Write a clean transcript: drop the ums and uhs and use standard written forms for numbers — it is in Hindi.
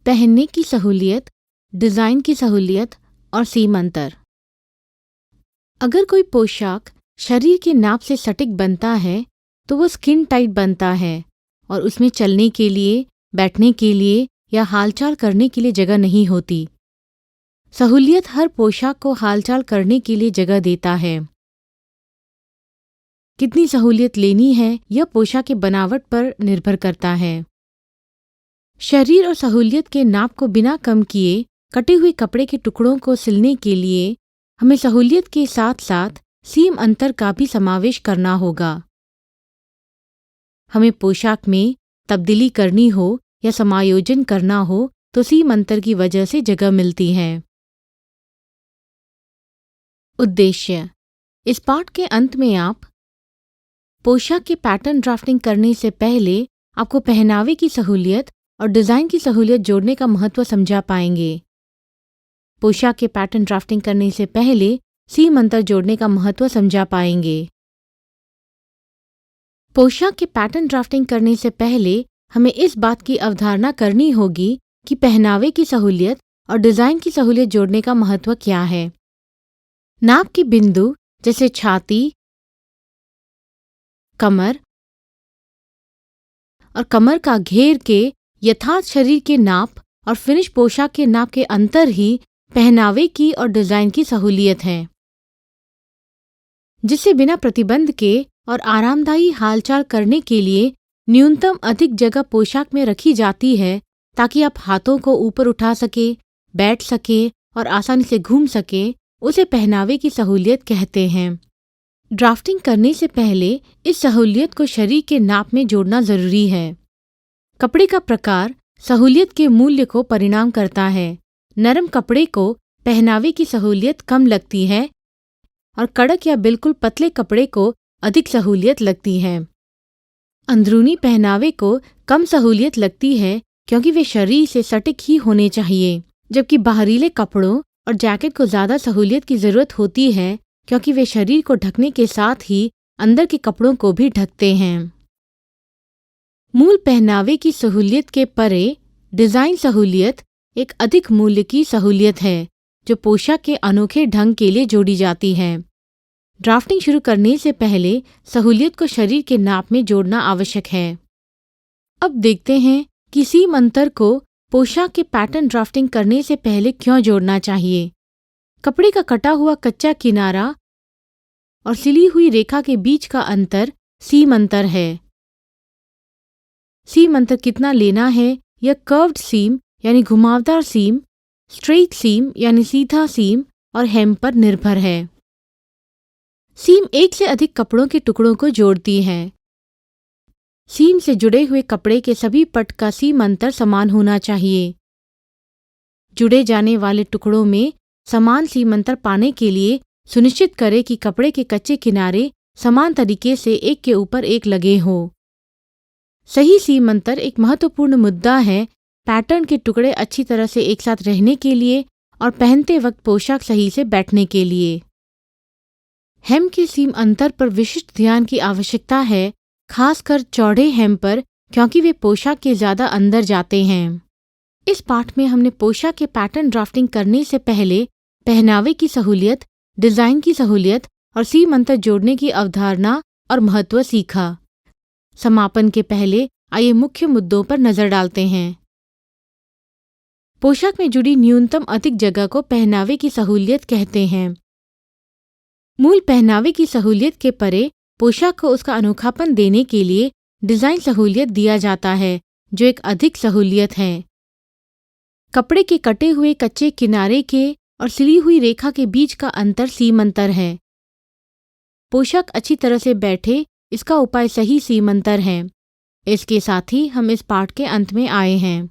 पहनने की सहूलियत, डिज़ाइन की सहूलियत और सीम अंतर। अगर कोई पोशाक शरीर के नाप से सटीक बनता है तो वो स्किन टाइट बनता है और उसमें चलने के लिए, बैठने के लिए या हालचाल करने के लिए जगह नहीं होती। सहूलियत हर पोशाक को हालचाल करने के लिए जगह देता है। कितनी सहूलियत लेनी है यह पोशाक की बनावट पर निर्भर करता है। शरीर और सहूलियत के नाप को बिना कम किए कटे हुए कपड़े के टुकड़ों को सिलने के लिए हमें सहूलियत के साथ साथ सीम अंतर का भी समावेश करना होगा। हमें पोशाक में तब्दीली करनी हो या समायोजन करना हो तो सीम अंतर की वजह से जगह मिलती है। उद्देश्य: इस पाठ के अंत में आप पोशाक के पैटर्न ड्राफ्टिंग करने से पहले आपको पहनावे की सहूलियत और डिज़ाइन की सहूलियत जोड़ने का महत्व समझा पाएंगे। पोशाक के पैटर्न ड्राफ्टिंग करने से पहले सीम अंतर जोड़ने का महत्व समझा पाएंगे। पोशाक के पैटर्न ड्राफ्टिंग करने से पहले हमें इस बात की अवधारणा करनी होगी कि पहनावे की सहूलियत और डिज़ाइन की सहूलियत जोड़ने का महत्व क्या है। नाप के बिंदु जैसे छाती, कमर और कमर का घेर के यथार्थ शरीर के नाप और फिनिश पोशाक के नाप के अंतर ही पहनावे की और डिज़ाइन की सहूलियत है, जिससे बिना प्रतिबंध के और आरामदायी हालचाल करने के लिए न्यूनतम अधिक जगह पोशाक में रखी जाती है ताकि आप हाथों को ऊपर उठा सके, बैठ सके और आसानी से घूम सके। उसे पहनावे की सहूलियत कहते हैं। ड्राफ्टिंग करने से पहले इस सहूलियत को शरीर के नाप में जोड़ना जरूरी है। कपड़े का प्रकार सहूलियत के मूल्य को परिणाम करता है। नरम कपड़े को पहनावे की सहूलियत कम लगती है और कड़क या बिल्कुल पतले कपड़े को अधिक सहूलियत लगती है। अंदरूनी पहनावे को कम सहूलियत लगती है क्योंकि वे शरीर से सटीक ही होने चाहिए, जबकि बाहरीले कपड़ों और जैकेट को ज़्यादा सहूलियत की ज़रूरत होती है क्योंकि वे शरीर को ढकने के साथ ही अंदर के कपड़ों को भी ढकते हैं। मूल पहनावे की सहूलियत के परे डिज़ाइन सहूलियत एक अधिक मूल्य की सहूलियत है जो पोशाक के अनोखे ढंग के लिए जोड़ी जाती है। ड्राफ्टिंग शुरू करने से पहले सहूलियत को शरीर के नाप में जोड़ना आवश्यक है। अब देखते हैं कि सीम अंतर को पोशाक के पैटर्न ड्राफ्टिंग करने से पहले क्यों जोड़ना चाहिए। कपड़े का कटा हुआ कच्चा किनारा और सिली हुई रेखा के बीच का अंतर सीम अंतर है। सीम अंतर कितना लेना है यह कर्व्ड सीम यानी घुमावदार सीम, स्ट्रेट सीम यानी सीधा सीम और हेम पर निर्भर है। सीम एक से अधिक कपड़ों के टुकड़ों को जोड़ती है। सीम से जुड़े हुए कपड़े के सभी पट का सीम अंतर समान होना चाहिए। जुड़े जाने वाले टुकड़ों में समान सीम अंतर पाने के लिए सुनिश्चित करें कि कपड़े के कच्चे किनारे समान तरीके से एक के ऊपर एक लगे हों। सही सीम अंतर एक महत्वपूर्ण मुद्दा है पैटर्न के टुकड़े अच्छी तरह से एक साथ रहने के लिए और पहनते वक्त पोशाक सही से बैठने के लिए। हेम के सीम अंतर पर विशिष्ट ध्यान की आवश्यकता है, खासकर चौड़े हेम पर, क्योंकि वे पोशाक के ज़्यादा अंदर जाते हैं। इस पाठ में हमने पोशाक के पैटर्न ड्राफ्टिंग करने से पहले पहनावे की सहूलियत, डिज़ाइन की सहूलियत और सीम अंतर जोड़ने की अवधारणा और महत्व सीखा। समापन के पहले आइए मुख्य मुद्दों पर नजर डालते हैं। पोशाक में जुड़ी न्यूनतम अधिक जगह को पहनावे की सहूलियत कहते हैं। मूल पहनावे की सहूलियत के परे पोशाक को उसका अनोखापन देने के लिए डिज़ाइन सहूलियत दिया जाता है जो एक अधिक सहूलियत है। कपड़े के कटे हुए कच्चे किनारे के और सिली हुई रेखा के बीच का अंतर सीम अंतर है। पोशाक अच्छी तरह से बैठे इसका उपाय सही सीम अंतर है। इसके साथ ही हम इस पाठ के अंत में आए हैं।